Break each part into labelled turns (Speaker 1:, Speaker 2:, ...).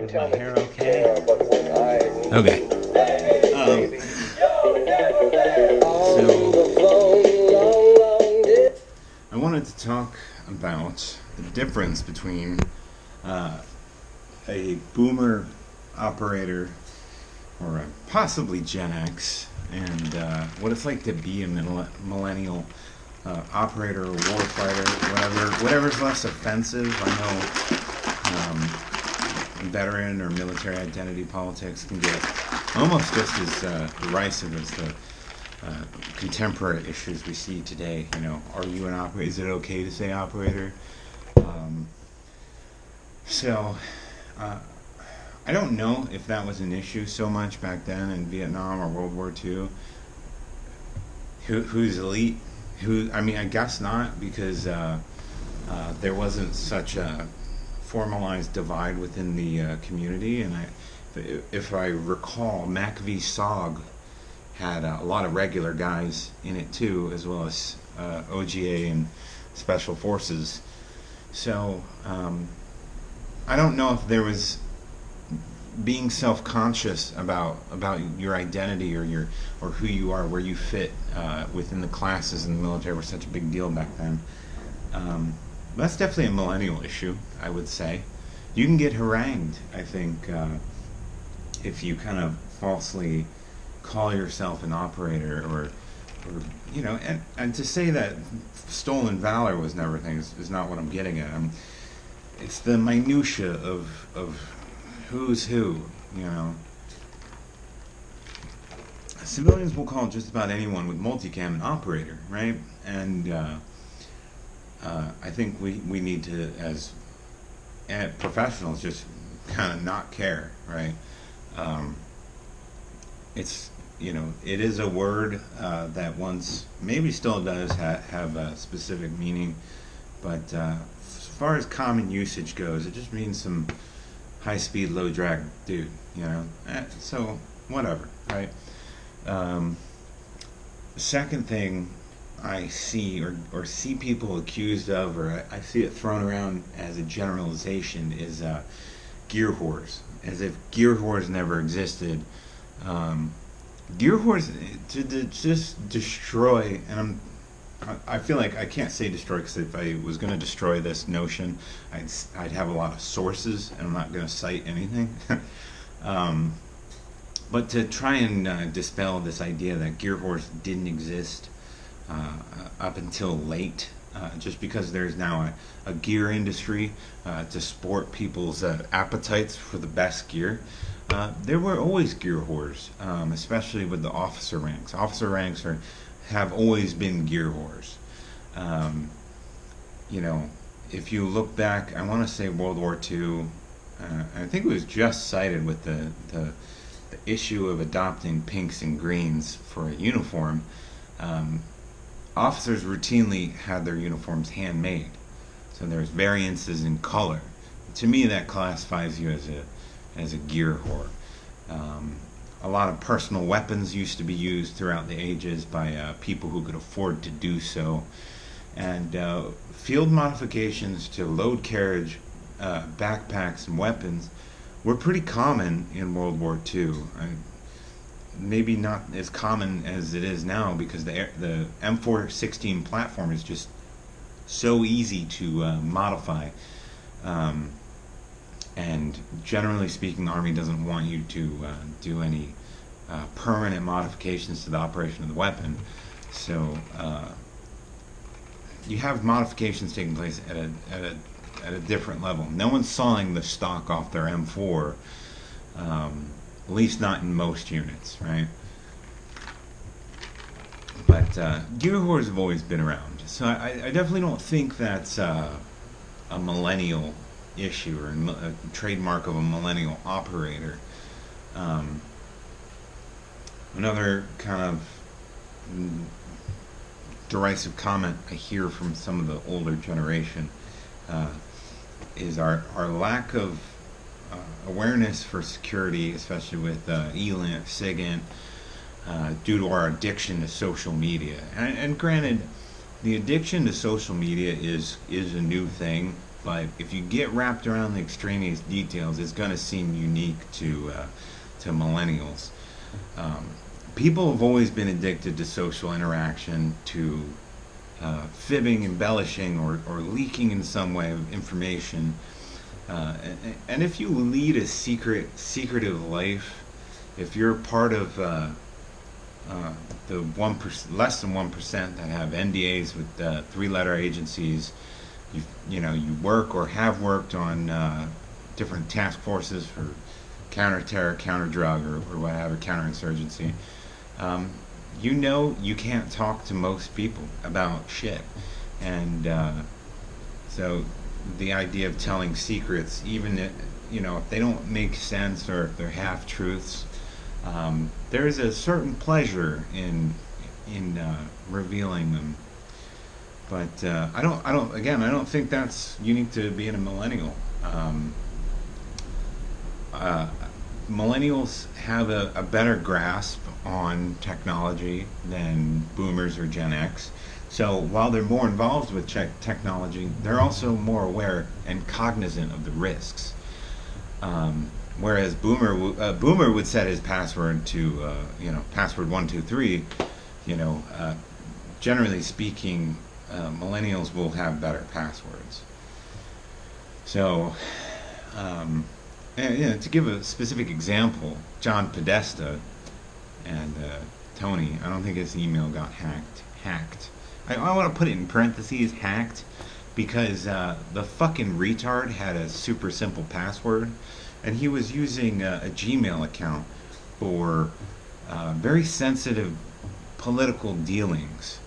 Speaker 1: Is my hair okay? Okay. So I wanted to talk about the difference between uh, a boomer operator or a possibly Gen X and what it's like to be a millennial operator or warfighter, whatever's less offensive. I know veteran or military identity politics can get almost just as derisive as the contemporary issues we see today. You know, are you an operator? Is it okay to say operator? Um, so, uh, I don't know if that was an issue so much back then in Vietnam or World War II. Who's elite? I mean, I guess not, because there wasn't such a formalized divide within the community. And if I recall, MACV-SOG had a lot of regular guys in it too, as well as OGA and Special Forces. So I don't know if there was being self-conscious about your identity or who you are, where you fit within the classes in the military was such a big deal back then. That's definitely a millennial issue, I would say. You can get harangued, I think, if you kind of falsely call yourself an operator, or you know, and to say that stolen valor was never a thing is not what I'm getting at. It's the minutia of who's who, you know. Civilians will call just about anyone with multicam an operator, right? And I think we need to, as professionals, just kind of not care, right? It's, you know, it is a word that once maybe still does have a specific meaning, but as far as common usage goes, it just means some high-speed, low-drag dude, you know. So whatever, right? Second thing I see or see people accused of, or I see it thrown around as a generalization, is gear whores, as if gear whores never existed. Gear whores to just destroy, and I feel like I can't say destroy, because if I was going to destroy this notion, I'd have a lot of sources, and I'm not going to cite anything. But to try and dispel this idea that gear whores didn't exist up until late, just because there's now a gear industry to sport people's appetites for the best gear. There were always gear whores, especially with the officer ranks. Officer ranks have always been gear whores. You know, if you look back, I want to say World War II, I think it was just cited with the issue of adopting pinks and greens for a uniform. Officers routinely had their uniforms handmade, so there's variances in color. To me, that classifies you as a gear whore. A lot of personal weapons used to be used throughout the ages by people who could afford to do so, and field modifications to load carriage, backpacks, and weapons were pretty common in World War II. Maybe not as common as it is now, because the M416 platform is just so easy to modify. And generally speaking, the Army doesn't want you to do any permanent modifications to the operation of the weapon. So you have modifications taking place at a different level. No one's sawing the stock off their M4, at least not in most units, right? But gear whores have always been around. So I definitely don't think that's a millennial issue or a trademark of a millennial operator. Another kind of derisive comment I hear from some of the older generation is our lack of awareness for security, especially with ELANT, SIGINT, due to our addiction to social media. And granted, the addiction to social media is a new thing. but if you get wrapped around the extraneous details, it's going to seem unique to millennials. Um, People have always been addicted to social interaction, to fibbing, embellishing, or leaking in some way of information. And if you lead a secretive life, if you're part of the 1%, less than 1% that have NDAs with three-letter agencies, you work or have worked on different task forces for counter-terror, counter-drug, or whatever, counterinsurgency. You can't talk to most people about shit, and so the idea of telling secrets, even if they don't make sense or if they're half truths, there is a certain pleasure in revealing them. But I don't think that's unique to being a millennial. Uh, Millennials have a better grasp on technology than boomers or Gen X. So while they're more involved with technology, they're also more aware and cognizant of the risks. Whereas boomer would set his password to password 123. Generally speaking, millennials will have better passwords. So. To give a specific example, John Podesta and Tony, I don't think his email got hacked. I want to put it in parentheses, hacked, because the fucking retard had a super simple password, and he was using a Gmail account for very sensitive political dealings,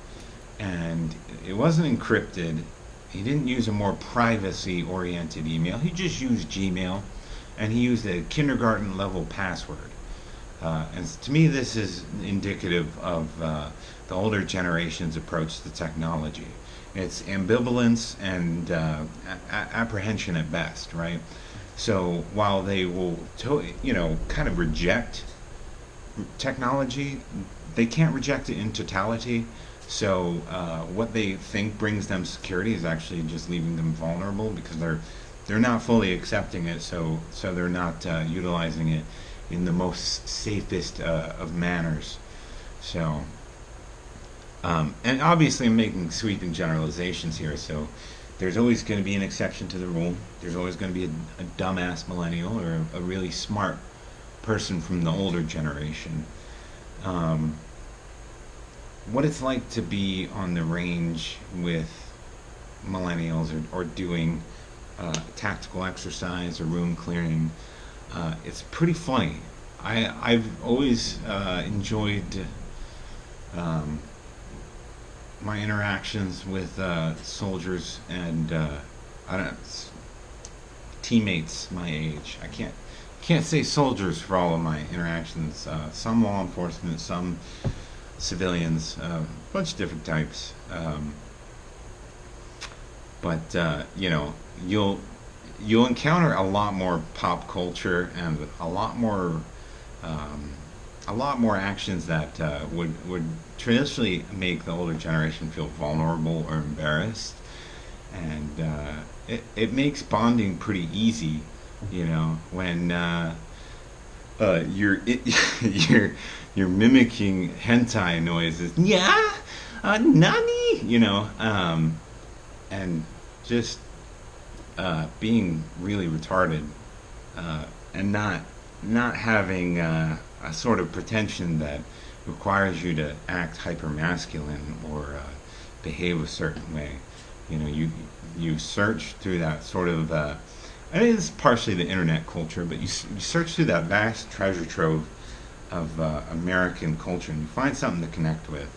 Speaker 1: and it wasn't encrypted. He didn't use a more privacy-oriented email. He just used Gmail. And he used a kindergarten level password. And to me, this is indicative of the older generation's approach to technology. It's ambivalence and apprehension at best, right? So while they will, kind of reject technology, they can't reject it in totality. So what they think brings them security is actually just leaving them vulnerable, because they're not fully accepting it, so they're not utilizing it in the most safest of manners. So, and obviously I'm making sweeping generalizations here, so there's always going to be an exception to the rule. There's always going to be a dumbass millennial or a really smart person from the older generation. What it's like to be on the range with millennials or doing tactical exercise or room clearing, it's pretty funny. I've always enjoyed my interactions with soldiers and teammates my age. I can't say soldiers for all of my interactions. Some law enforcement, some civilians, a bunch of different types. But you'll encounter a lot more pop culture and a lot more actions that would traditionally make the older generation feel vulnerable or embarrassed, and it makes bonding pretty easy, when you're you're mimicking hentai noises, yeah, nani, and just being really retarded, and not having a sort of pretension that requires you to act hyper masculine or behave a certain way. You search through that sort of. I mean, it's partially the internet culture, but you search through that vast treasure trove of American culture, and you find something to connect with,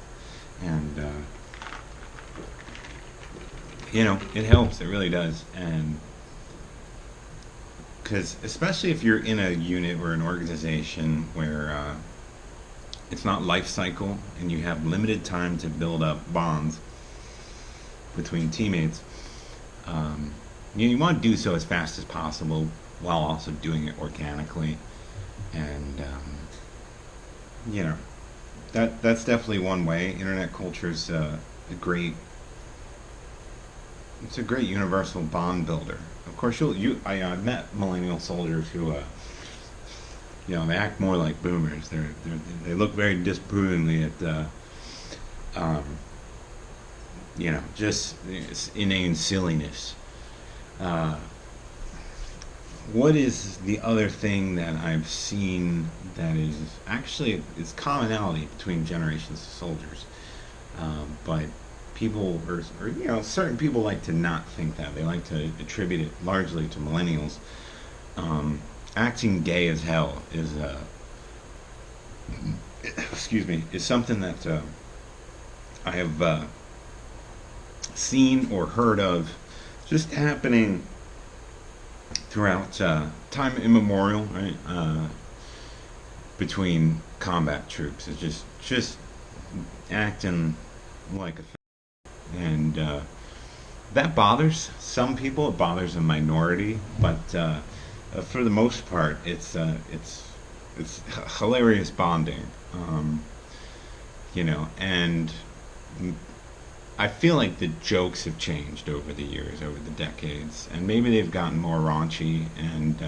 Speaker 1: and it helps. It really does, and because especially if you're in a unit or an organization where it's not life cycle and you have limited time to build up bonds between teammates, you want to do so as fast as possible while also doing it organically, and that's definitely one way. Internet culture is a great it's a great universal bond builder. Of course, I've met millennial soldiers who, they act more like boomers. They look very disapprovingly at, um, just inane silliness. Uh, what is the other thing that I've seen that is actually it's commonality between generations of soldiers, but people certain people like to not think that they like to attribute it largely to millennials. Um, Acting gay as hell is excuse me, is something that I have seen or heard of just happening throughout time immemorial, right? Between combat troops, it's just acting like a and that bothers some people. It bothers a minority, but for the most part, it's hilarious bonding. And I feel like the jokes have changed over the years, over the decades, and maybe they've gotten more raunchy and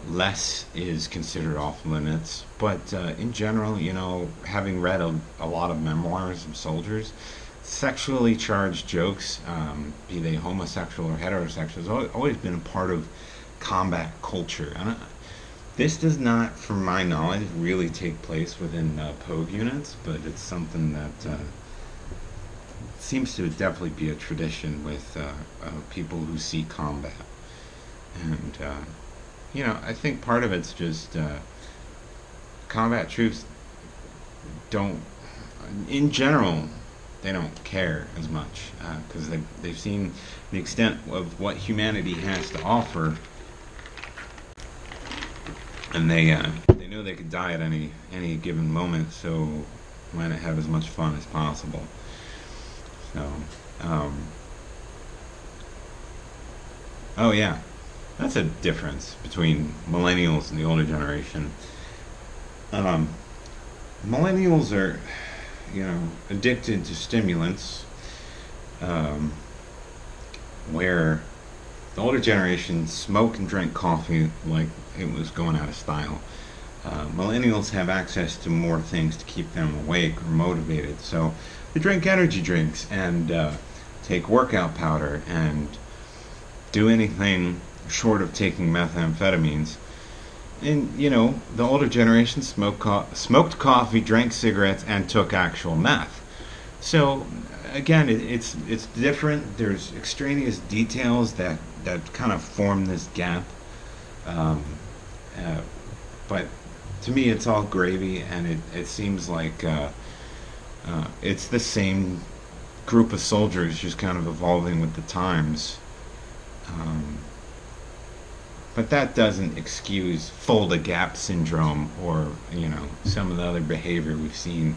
Speaker 1: less is considered off limits. But in general, having read a lot of memoirs of soldiers, sexually charged jokes, be they homosexual or heterosexual, has always been a part of combat culture. This does not, from my knowledge, really take place within Pogue units, but it's something that seems to definitely be a tradition with people who see combat. And, I think part of it's just combat troops don't, in general, they don't care as much because they've seen the extent of what humanity has to offer, and they know they could die at any given moment. So why not have as much fun as possible? So, oh yeah, that's a difference between millennials and the older generation. Millennials are, addicted to stimulants, um, where the older generation smoke and drink coffee like it was going out of style. Millennials have access to more things to keep them awake or motivated, so they drink energy drinks and take workout powder and do anything short of taking methamphetamines. And the older generation smoked coffee, drank cigarettes, and took actual meth. So again, it's different. There's extraneous details that kind of form this gap. Um, but to me, it's all gravy, and it seems like it's the same group of soldiers, just kind of evolving with the times. Um, but that doesn't excuse fold a gap syndrome or some of the other behavior we've seen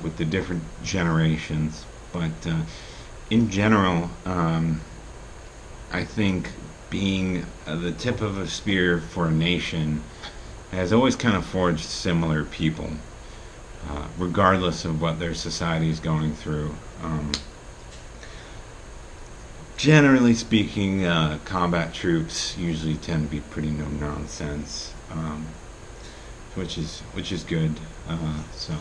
Speaker 1: with the different generations. But in general, I think being the tip of a spear for a nation has always kind of forged similar people, regardless of what their society is going through. Generally speaking, combat troops usually tend to be pretty no nonsense, which is good. So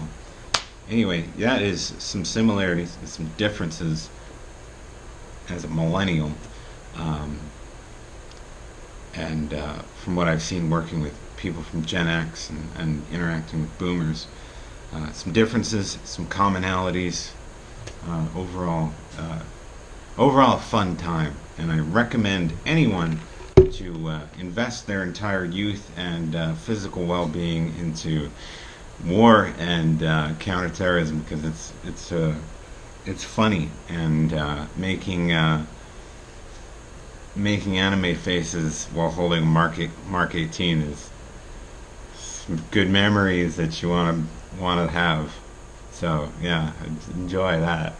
Speaker 1: anyway, that is some similarities and some differences as a millennial, and from what I've seen working with people from Gen X and interacting with boomers, some differences, some commonalities. Overall a fun time, and I recommend anyone to invest their entire youth and physical well-being into war and counterterrorism, because it's funny, and making anime faces while holding Mark 18 is some good memories that you want to have. So yeah, enjoy that.